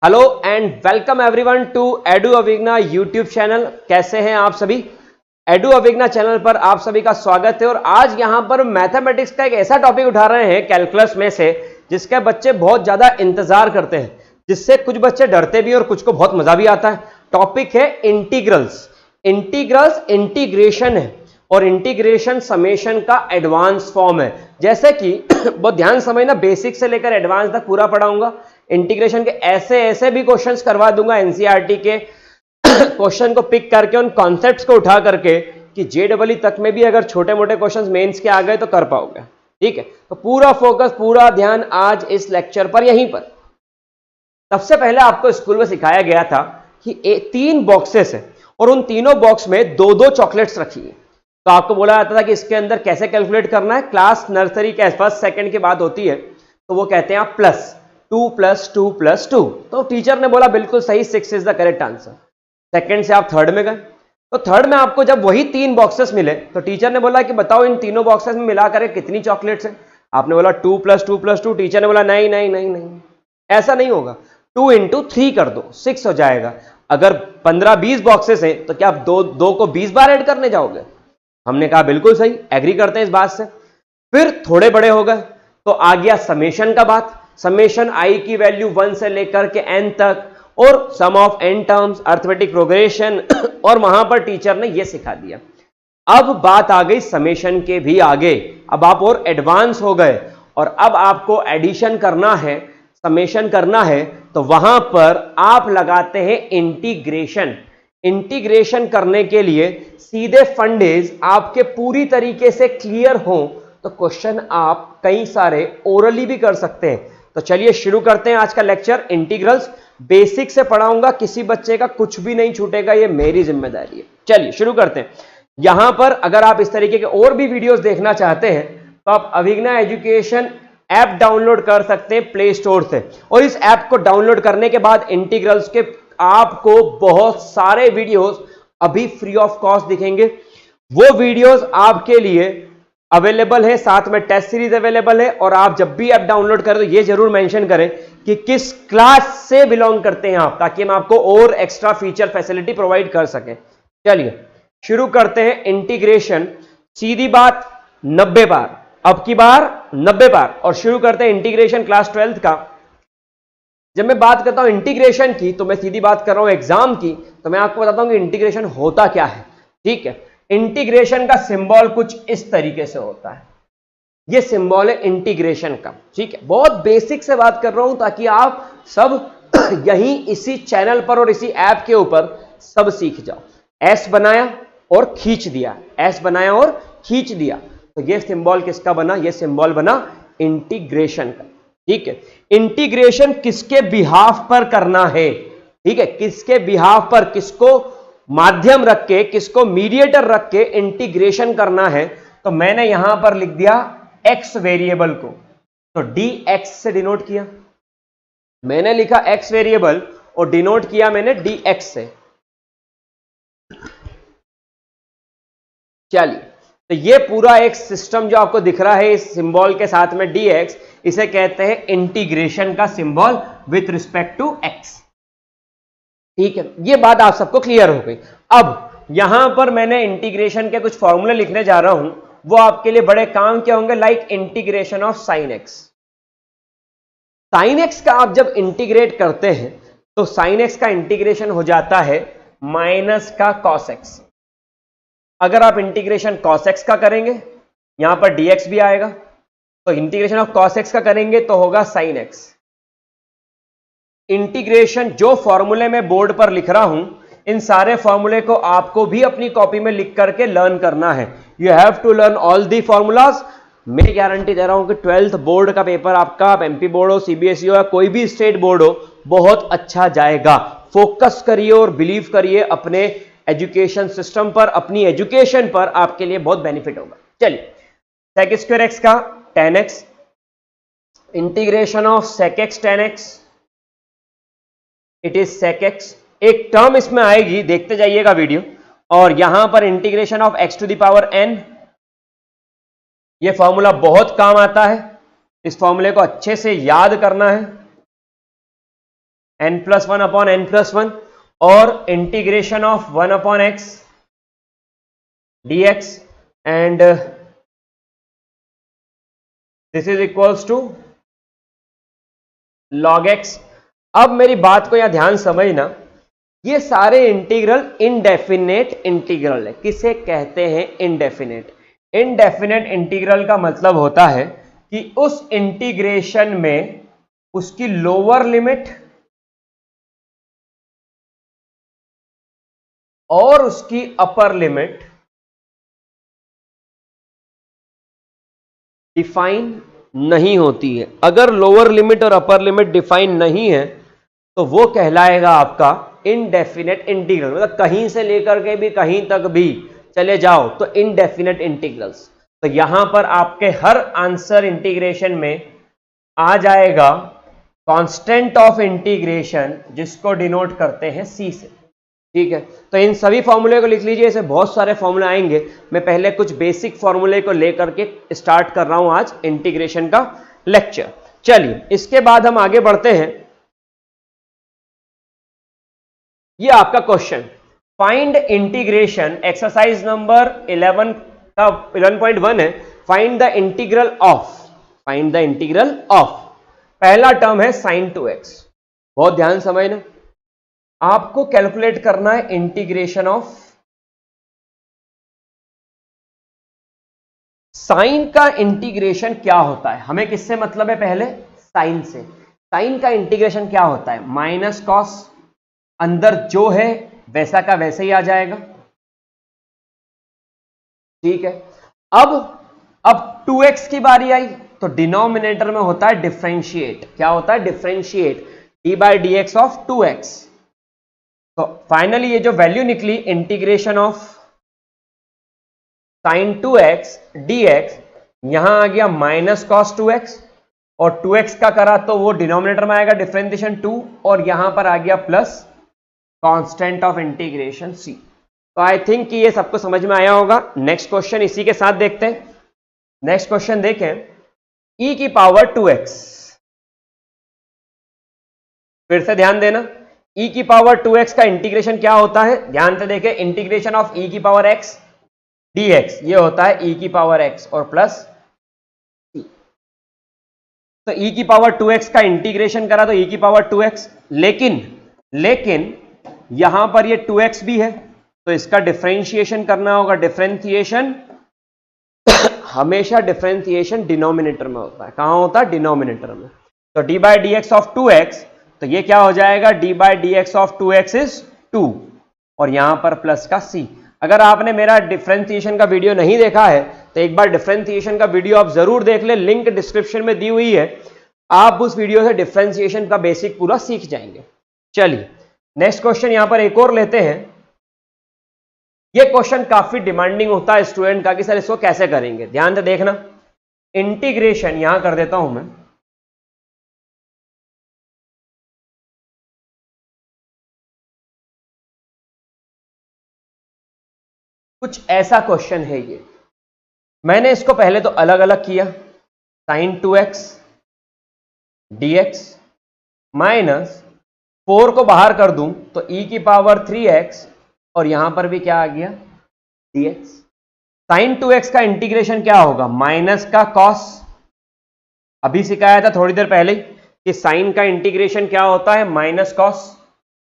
Hello and welcome everyone to edu Avigna YouTube channel. कैसे हैं आप सभी? एडू अविग्ना चैनल पर आप सभी का स्वागत है। और आज यहां पर मैथमेटिक्स का एक ऐसा टॉपिक उठा रहे हैं कैलकुलस में से जिसके बच्चे बहुत ज्यादा इंतजार करते हैं, जिससे कुछ बच्चे डरते भी और कुछ को बहुत मजा भी आता है। टॉपिक है इंटीग्रल्स। इंटीग्रल्स इंटीग्रेशन है और इंटीग्रेशन समेशन का एडवांस फॉर्म है। जैसे कि बहुत ध्यान समझना, बेसिक से लेकर एडवांस तक पूरा पढ़ाऊंगा। इंटीग्रेशन के ऐसे ऐसे भी क्वेश्चंस करवा दूंगा एनसीईआरटी के क्वेश्चन को पिक करके, उन कॉन्सेप्ट्स को उठा करके कि जेडबलई तक में भी अगर छोटे मोटे क्वेश्चंस मेंस के आ गए तो कर पाओगे। ठीक है, तो पूरा फोकस, पूरा ध्यान आज इस लेक्चर पर, यहीं पर। सबसे पहले आपको स्कूल में सिखाया गया था कि 3 बॉक्सेस है और उन तीनों बॉक्स में 2-2 चॉकलेट्स रखी है। तो आपको बोला जाता था कि इसके अंदर कैसे कैलकुलेट करना है। क्लास नर्सरी के फर्स्ट सेकंड की बात होती है तो वो कहते हैं आप प्लस 2 + 2 + 2। तो टीचर ने बोला बिल्कुल सही, 6 is the correct answer. Second से आप थर्ड में गए तो थर्ड में आपको जब वही 3 बॉक्सेस मिले तो टीचर ने बोला कि बताओ इन तीनों बॉक्सेस में मिलाकर कितनी चॉकलेट्स हैं। आपने बोला 2 + 2 + 2। टीचर ने बोला नहीं नहीं नहीं नहीं, ऐसा नहीं होगा, 2 × 3 कर दो, 6 हो जाएगा। अगर 15-20 बॉक्सेस हैं तो क्या आप दो को 20 बार ऐड करने जाओगे? हमने कहा बिल्कुल सही, एग्री करते हैं इस बात से। फिर थोड़े बड़े हो गए तो आ गया समेशन का बात। समेशन आई की वैल्यू 1 से लेकर के n तक और sum of n terms, arithmetic progression और वहां पर टीचर ने यह सिखा दिया। अब बात आ गई समेशन के भी आगे, अब आप और एडवांस हो गए और अब आपको एडिशन करना है, समेशन करना है, तो वहां पर आप लगाते हैं इंटीग्रेशन। इंटीग्रेशन करने के लिए सीधे फंडेज आपके पूरी तरीके से क्लियर हो तो क्वेश्चन आप कई सारे ओरली भी कर सकते हैं। तो चलिए शुरू करते हैं आज का लेक्चर। इंटीग्रल्स बेसिक से पढ़ाऊंगा, किसी बच्चे का कुछ भी नहीं छूटेगा, ये मेरी जिम्मेदारी है। चलिए शुरू करते हैं। यहां पर अगर आप इस तरीके के और भी वीडियोस देखना चाहते हैं तो आप अविग्ना एजुकेशन ऐप डाउनलोड कर सकते हैं प्ले स्टोर से, और इस ऐप को डाउनलोड करने के बाद इंटीग्रल्स के आपको बहुत सारे वीडियोस अभी फ्री ऑफ कॉस्ट दिखेंगे। वो वीडियोस आपके लिए अवेलेबल है, साथ में टेस्ट सीरीज अवेलेबल है। और आप जब भी ऐप डाउनलोड करें तो ये जरूर मेंशन करें कि किस क्लास से बिलोंग करते हैं आप, ताकि हम आपको और एक्स्ट्रा फीचर फैसिलिटी प्रोवाइड कर सकें। चलिए शुरू करते हैं इंटीग्रेशन। सीधी बात 90 बार, अब की बार 90 बार। और शुरू करते हैं इंटीग्रेशन क्लास 12th का। जब मैं बात करता हूं इंटीग्रेशन की तो मैं सीधी बात कर रहा हूं एग्जाम की, तो मैं आपको बताता हूं कि इंटीग्रेशन होता क्या है। ठीक है, इंटीग्रेशन का सिंबल कुछ इस तरीके से होता है। ये सिंबल है इंटीग्रेशन का। ठीक है, बहुत बेसिक से बात कर रहा हूं ताकि आप सब यहीं इसी चैनल पर और इसी ऐप के ऊपर सब सीख जाओ। एस बनाया और खींच दिया, एस बनाया और खींच दिया, तो ये सिंबल किसका बना? ये सिंबल बना इंटीग्रेशन का। ठीक है, इंटीग्रेशन किसके बिहाफ पर करना है? ठीक है, किसके बिहाफ पर, किसको माध्यम रख के, किसको मीडिएटर रख के इंटीग्रेशन करना है? तो मैंने यहां पर लिख दिया x वेरिएबल को, तो dx से डिनोट किया। मैंने लिखा x वेरिएबल और डिनोट किया मैंने dx से। चलिए, तो ये पूरा एक सिस्टम जो आपको दिख रहा है इस सिंबल के साथ में dx, इसे कहते हैं इंटीग्रेशन का symbol with respect to x। ठीक है, ये बात आप सबको क्लियर हो गई। अब यहां पर मैंने इंटीग्रेशन के कुछ फॉर्मूले लिखने जा रहा हूं, वो आपके लिए बड़े काम के होंगे, like integration of sine x. Sine x का आप जब इंटीग्रेट करते हैं तो साइन एक्स का इंटीग्रेशन हो जाता है माइनस का कॉस एक्स। अगर आप इंटीग्रेशन कॉस एक्स का करेंगे, यहां पर dx भी आएगा, तो इंटीग्रेशन ऑफ कॉस एक्स का करेंगे तो होगा साइन एक्स। इंटीग्रेशन जो फॉर्मूले में बोर्ड पर लिख रहा हूं, इन सारे फॉर्मूले को आपको भी अपनी कॉपी में लिख करके लर्न करना है। You have to learn all the formulas. मैं गारंटी दे रहा हूं कि 12th बोर्ड का पेपर आपका, आप एमपी बोर्ड हो, सीबीएसई हो या कोई भी स्टेट बोर्ड हो, बहुत अच्छा जाएगा। फोकस करिए और बिलीव करिए अपने एजुकेशन सिस्टम पर, अपनी एजुकेशन पर, आपके लिए बहुत बेनिफिट होगा। चलिए, sec स्क्वायर एक्स का tan x, integration of sec x tan x, it is sec x। एक टर्म इसमें आएगी, देखते जाइएगा वीडियो। और यहां पर integration of x to the power n, ये फॉर्मूला बहुत काम आता है, इस फॉर्मूले को अच्छे से याद करना है। n+1/n+1 और integration of 1/x dx and this is equals to log x। अब मेरी बात को यहां ध्यान समझना, ये सारे इंटीग्रल इनडेफिनेट इंटीग्रल है। किसे कहते हैं इनडेफिनेट? इनडेफिनेट इंटीग्रल का मतलब होता है कि उस इंटीग्रेशन में उसकी लोअर लिमिट और उसकी अपर लिमिट डिफाइन नहीं होती है। अगर लोअर लिमिट और अपर लिमिट डिफाइन नहीं है तो वो कहलाएगा आपका इनडेफिनेट इंटीग्रल। मतलब कहीं से लेकर के भी कहीं तक भी चले जाओ तो इनडेफिनेट इंटीग्रल्स। तो यहां पर आपके हर आंसर इंटीग्रेशन में आ जाएगा कांस्टेंट ऑफ इंटीग्रेशन, जिसको डिनोट करते हैं सी से। ठीक है, तो इन सभी फॉर्मूले को लिख लीजिए। ऐसे बहुत सारे फॉर्मूले आएंगे। मैं पहले कुछ बेसिक फॉर्मूले को लेकर के स्टार्ट कर रहा हूं आज इंटीग्रेशन का लेक्चर। चलिए, इसके बाद हम आगे बढ़ते हैं। ये आपका question, find integration, exercise number 11.1 है। Find the integral of, find the integral of, पहला टर्म है sin 2x। बहुत ध्यान समझना, आपको कैलकुलेट करना है इंटीग्रेशन ऑफ साइन का। इंटीग्रेशन क्या होता है, हमें किससे मतलब है? पहले साइन से। साइन का इंटीग्रेशन क्या होता है? माइनस कॉस, अंदर जो है वैसा का वैसे ही आ जाएगा। ठीक है, अब 2x की बारी आई तो डिनोमिनेटर में होता है डिफरेंशिएट। क्या होता है? Differentiate d/dx of 2x। तो फाइनली ये जो वैल्यू निकली integration of sin 2x dx, यहां आ गया माइनस कॉस 2x और 2x का करा तो वो डिनोमिनेटर में आएगा डिफरेंशिएशन 2 और यहां पर आ गया plus constant of integration c। तो आई थिंक कि ये सबको समझ में आया होगा। नेक्स्ट क्वेश्चन इसी के साथ देखते हैं। नेक्स्ट क्वेश्चन देखें, e की पावर 2x। फिर से ध्यान देना, e की पावर 2x का इंटीग्रेशन क्या होता है? ध्यान से देखें, इंटीग्रेशन ऑफ e की पावर x dx, ये होता है e की पावर x और प्लस c। तो e की पावर 2x का इंटीग्रेशन करा तो e की पावर 2x, लेकिन यहां पर ये 2x भी है तो इसका डिफरेंशिएशन करना होगा। डिफरेंशिएशन हमेशा डिफरेंशिएशन डिनोमिनेटर में होता है। कहां होता है? डिनोमिनेटर में। तो d/dx ऑफ 2x, तो ये क्या हो जाएगा? d/dx ऑफ 2x इज 2 और यहां पर प्लस का c। अगर आपने मेरा डिफरेंशिएशन का वीडियो नहीं देखा है तो एक बार डिफरेंशिएशन का वीडियो आप जरूर देख ले, लिंक डिस्क्रिप्शन में दी हुई है। आप उस वीडियो से डिफरेंशिएशन का बेसिक पूरा सीख जाएंगे। चलिए, नेक्स्ट क्वेश्चन यहां पर एक और लेते हैं। ये क्वेश्चन काफी डिमांडिंग होता है स्टूडेंट का कि सर इसको कैसे करेंगे। ध्यान से देखना, इंटीग्रेशन यहां कर देता हूं मैं। कुछ ऐसा क्वेश्चन है ये, मैंने इसको पहले तो अलग अलग किया। sin 2x dx माइनस 4 को बाहर कर दूं तो e की पावर 3x और यहां पर भी क्या आ गया? dx। sin 2x का इंटीग्रेशन क्या होगा? माइनस का cos। अभी सिखाया था थोड़ी देर पहले कि साइन का इंटीग्रेशन क्या होता है? Minus cos।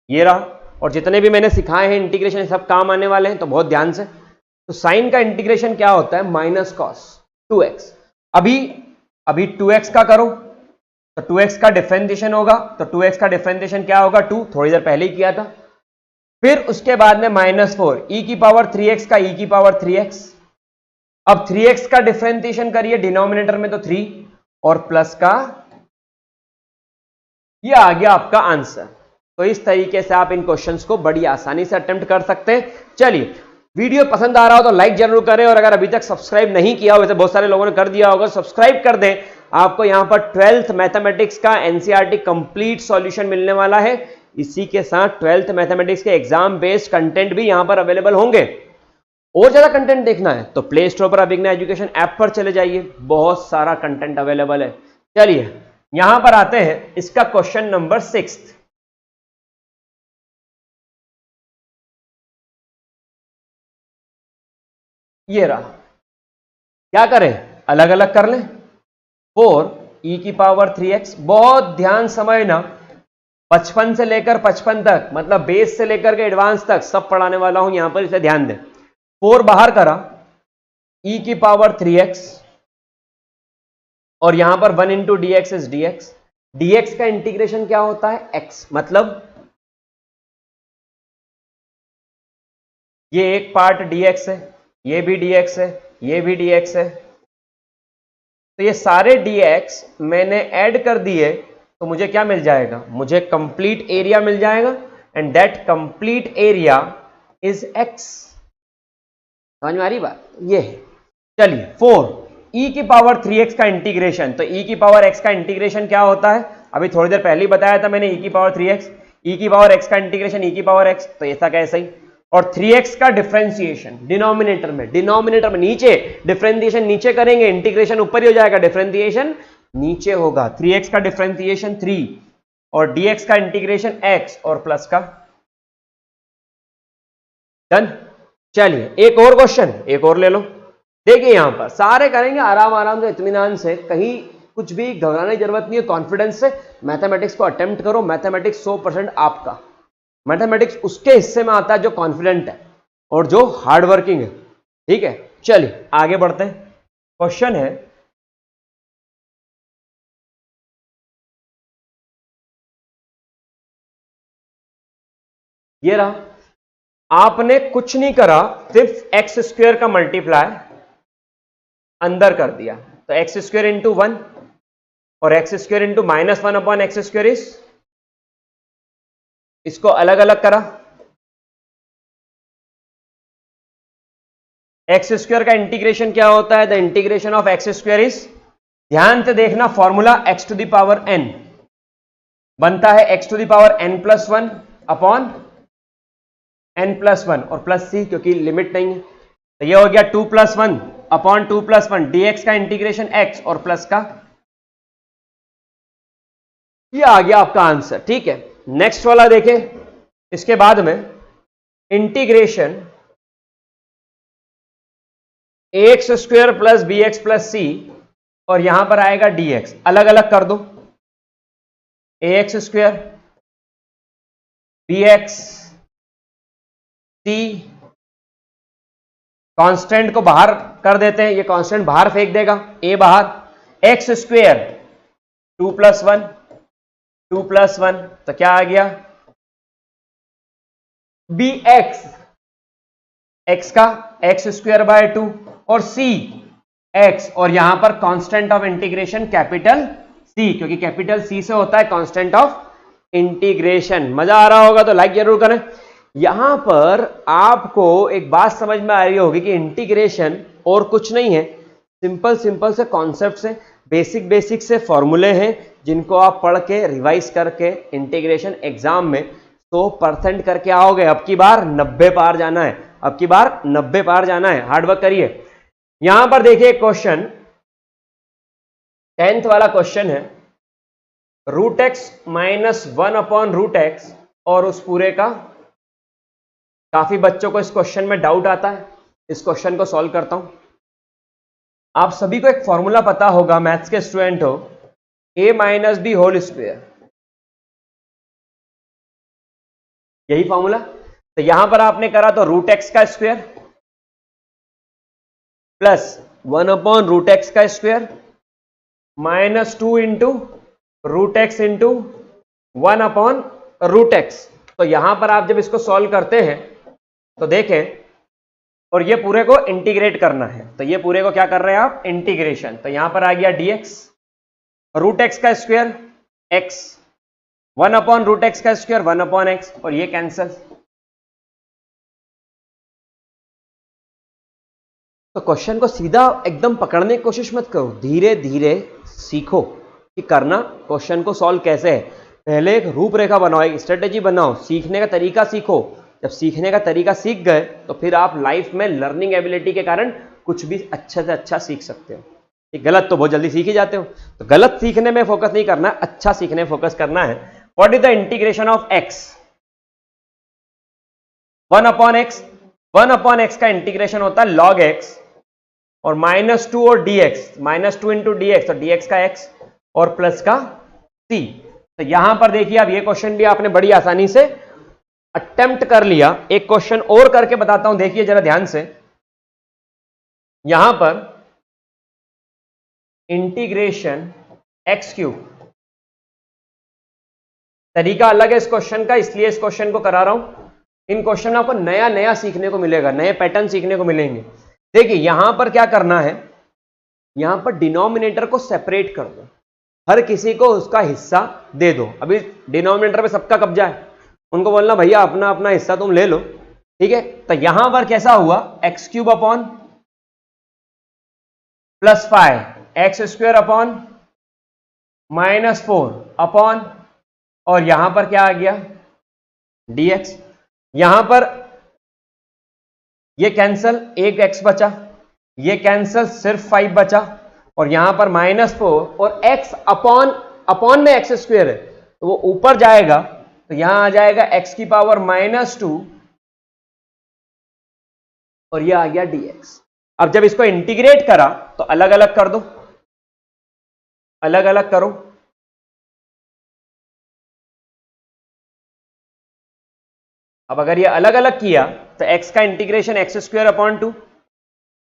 ये रहा, और जितने भी मैंने सिखाए हैं इंटीग्रेशन सब काम आने वाले हैं, तो बहुत ध्यान से। तो साइन का इंटीग्रेशन क्या होता है? Minus cos 2x। अभी 2x का करो तो 2x का डिफरेंशिएशन होगा, तो 2x का डिफरेंशिएशन क्या होगा? 2, थोड़ी देर पहले ही किया था। फिर उसके बाद में -4, e की पावर 3x का e की पावर 3x। अब 3x का डिफरेंशिएशन करिए डिनोमिनेटर में तो 3 और प्लस का, ये आ गया आपका आंसर। तो इस तरीके से आप इन क्वेश्चंस को बड़ी आसानी से अटेम्प्ट कर सकते हैं। चलिए, वीडियो पसंद आ रहा हो तो लाइक जरूर करें और अगर अभी तक सब्सक्राइब नहीं किया हो, वैसे बहुत सारे लोगों ने कर दिया होगा, सब्सक्राइब कर दें। आपको यहां पर 12th मैथमेटिक्स का एनसीईआरटी कंप्लीट सॉल्यूशन मिलने वाला है। इसी के साथ 12th मैथमेटिक्स के एग्जाम बेस्ड कंटेंट भी यहां पर अवेलेबल होंगे। और ज्यादा कंटेंट देखना है तो प्ले स्टोर पर अभिज्ञा एजुकेशन ऐप पर चले जाइए, बहुत सारा कंटेंट अवेलेबल है। चलिए, यहां पर आते हैं, इसका क्वेश्चन नंबर 6। ये रहा, क्या करें, अलग अलग कर लें। 4e⁻3x, बहुत ध्यान समझना, 55 से लेकर 55 तक, मतलब बेस से लेकर के एडवांस तक सब पढ़ाने वाला हूं यहां पर, इसे ध्यान दें। 4 बाहर करा, e⁻3x, और यहां पर 1 into dx is dx। dx का इंटीग्रेशन क्या होता है, x, मतलब ये एक पार्ट dx है, ये भी dx है, ये भी dx है, तो ये सारे dx मैंने ऐड कर दिए, तो मुझे क्या मिल जाएगा, मुझे कंप्लीट एरिया मिल जाएगा, and that complete area is x। समझ में आ रही बात, ये है। चलिए 4e⁻3x का इंटीग्रेशन, तो e⁻x का इंटीग्रेशन क्या होता है, अभी थोड़ी देर पहले ही बताया था मैंने, e⁻3x, e⁻x का इंटीग्रेशन e⁻x, तो ऐसा कैसे ही, और 3x का डिफरेंशिएशन डिनोमिनेटर में नीचे, डिफरेंशिएशन नीचे करेंगे, इंटीग्रेशन ऊपर ही हो जाएगा, डिफरेंशिएशन नीचे होगा। 3x का डिफरेंशिएशन 3 और dx का इंटीग्रेशन x और प्लस का, डन। चलिए एक और क्वेश्चन, एक और ले लो। देखिए यहां पर सारे करेंगे आराम आराम से, इत्मीनान से, कहीं कुछ भी घबराने की जरूरत नहीं है, कॉन्फिडेंस से मैथमेटिक्स को अटेम्प्ट करो। मैथमेटिक्स 100% आपका, मैथमेटिक्स उसके हिस्से में आता है जो कॉन्फिडेंट है और जो हार्ड वर्किंग है, ठीक है। चलिए आगे बढ़ते हैं। क्वेश्चन है, ये रहा, आपने कुछ नहीं करा, सिर्फ एक्स स्क्वायर का मल्टीप्लाई अंदर कर दिया, तो एक्स स्क्वायर इंटू 1 और एक्स स्क्वायर इंटू -1/x², इसको अलग अलग करा। एक्स स्क्वायर का इंटीग्रेशन क्या होता है, the integration of x square is, ध्यान से देखना फॉर्मूला, x⁴n बनता है x⁴n+1 अपॉन n+1 और प्लस c, क्योंकि लिमिट नहीं है, तो ये हो गया 2+1 अपॉन 2+1 dx का इंटीग्रेशन x और प्लस का, ये आ गया आपका आंसर, ठीक है। नेक्स्ट वाला देखें, इसके बाद में integration ax² plus bx plus c, और यहां पर आएगा dx, अलग अलग कर दो, ax² bx c, कांस्टेंट को बाहर कर देते हैं, ये कांस्टेंट बाहर फेंक देगा, a बाहर, x² 2+1 तो क्या आ गया, bx, x का x²/2 और c x, और यहां पर constant of integration capital C, क्योंकि कैपिटल C से होता है कांस्टेंट ऑफ इंटीग्रेशन। मजा आ रहा होगा तो लाइक जरूर करें। यहां पर आपको एक बात समझ में आ रही होगी कि इंटीग्रेशन और कुछ नहीं है, सिंपल से कॉन्सेप्ट से, बेसिक से फॉर्मूले हैं, जिनको आप पढ़ के रिवाइज करके इंटीग्रेशन एग्जाम में 100% करके आओगे। अब की बार 90 पार जाना है, अब की बार 90 पार जाना है, हार्डवर्क करिए। यहां पर देखिए क्वेश्चन, 10th वाला क्वेश्चन है, √x - 1/√x, और उस पूरे का, काफी बच्चों को इस क्वेश्चन में डाउट आता है, इस क्वेश्चन को सॉल्व करता हूं। आप सभी को एक फॉर्मूला पता होगा, मैथ्स के स्टूडेंट हो, a - b², यही फॉर्मूला। तो यहां पर आपने करा तो √x का स्क्वायर प्लस 1/√x का square -2 into √x into 1/√x। तो यहां पर आप जब इसको सॉल्व करते हैं तो देखें, और ये पूरे को इंटीग्रेट करना है, तो ये पूरे को क्या कर रहे हैं आप, इंटीग्रेशन। तो यहां पर आ गया dx, √x का स्क्वायर x, 1/√x का स्क्वायर 1/x, और ये कैंसल। तो क्वेश्चन को सीधा एकदम पकड़ने की कोशिश मत करो, धीरे धीरे सीखो कि करना क्वेश्चन को सॉल्व कैसे है। पहले एक रूपरेखा बनाओ, एक स्ट्रेटेजी बनाओ, सीखने का तरीका सीखो। जब सीखने का तरीका सीख गए तो फिर आप लाइफ में लर्निंग एबिलिटी के कारण कुछ भी अच्छे से अच्छा सीख सकते हो। ये गलत तो बहुत जल्दी सीख ही जाते हो, तो गलत सीखने में फोकस नहीं करना है, अच्छा सीखने में फोकस करना है। What is the integration of x, 1/x, 1/x का इंटीग्रेशन होता है log x और -2 और dx, -2 इंटू dx, तो dx का x और प्लस का c। तो यहां पर देखिए अब ये क्वेश्चन भी आपने बड़ी आसानी से अटेम्प्ट कर लिया। एक क्वेश्चन और करके बताता हूं, देखिए जरा ध्यान से। यहां पर इंटीग्रेशन एक्स क्यूब, तरीका अलग है इस क्वेश्चन का, इसलिए इस क्वेश्चन को करा रहा हूं। इन क्वेश्चन में आपको नया नया सीखने को मिलेगा, नए पैटर्न सीखने को मिलेंगे। देखिए यहां पर क्या करना है, यहां पर डिनोमिनेटर को सेपरेट कर दो, हर किसी को उसका हिस्सा दे दो। अभी डिनोमिनेटर पे सबका कब्जा है, उनको बोलना भैया अपना अपना हिस्सा तुम ले लो, ठीक है। तो यहां पर कैसा हुआ, x cube upon +5 x square upon -4 upon, और यहां पर क्या आ गया dx। यहां पर ये कैंसल, एक x बचा, ये कैंसल, सिर्फ 5 बचा, और यहां पर -4 और x अपॉन में एक्स स्क्वायर है तो वो ऊपर जाएगा, तो यहां आ जाएगा x की पावर -2 और ये आ गया dx। अब जब इसको इंटीग्रेट करा तो अलग अलग कर दो, अलग अलग करो। अब अगर ये अलग अलग किया तो x का integration x square upon 2,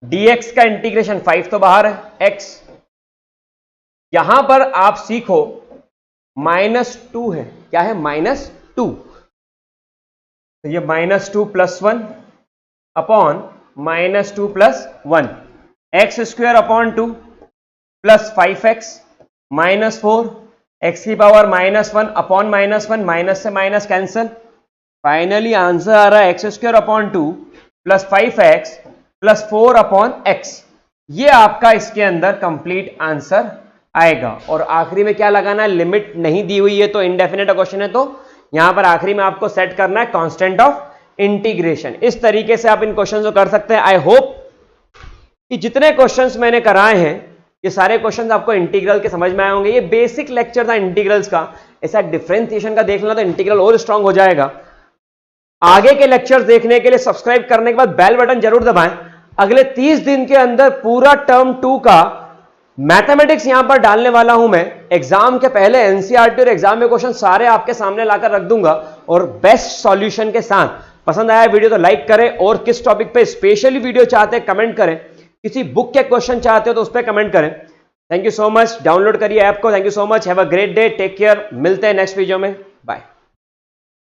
dx का इंटीग्रेशन 5 तो बाहर है x। यहां पर आप सीखो -2 है, क्या है -2, तो ये -2 + 1 upon -2 + 1, x square upon 2 plus 5x -4, x की पावर -1 अपॉन -1, माइनस से माइनस कैंसल। फाइनली आंसर आ रहा है x square upon 2 plus 5x plus 4 upon x। ये आपका इसके अंदर कंप्लीट आंसर आएगा। और आखिरी में क्या लगाना है, लिमिट नहीं दी हुई है तो इनडेफिनेट क्वेश्चन है, तो यहां पर आखिरी में आपको सेट करना है कांस्टेंट ऑफ इंटीग्रेशन। इस तरीके से आप इन क्वेश्चन को कर सकते हैं। आई होप कि जितने क्वेश्चंस मैंने कराए हैं ये सारे क्वेश्चंस आपको इंटीग्रल के समझ में आए होंगे। ये बेसिक लेक्चर था इंटीग्रल्स का, ऐसा डिफरेंशिएशन का देख लेना तो इंटीग्रल और स्ट्रांग हो जाएगा। आगे के लेक्चर्स देखने के लिए सब्सक्राइब करने के बाद बेल बटन जरूर दबाएं। अगले 30 दिन के अंदर पूरा टर्म 2 का मैथमेटिक्स यहां पर डालने वाला हूं मैं। एग्जाम के पहले एनसीईआरटी और एग्जाम में क्वेश्चन सारे आपके सामने लाकर रख दूंगा और बेस्ट सॉल्यूशन के साथ। पसंद आया वीडियो तो लाइक करें, और किस टॉपिक पे स्पेशली वीडियो चाहते हैं कमेंट करें, किसी बुक के क्वेश्चन चाहते हो तो उस पर कमेंट करें। Thank you so much, download करिए ऐप को। Thank you so much, have a great day, take care, मिलते हैं नेक्स्ट वीडियो में, बाय।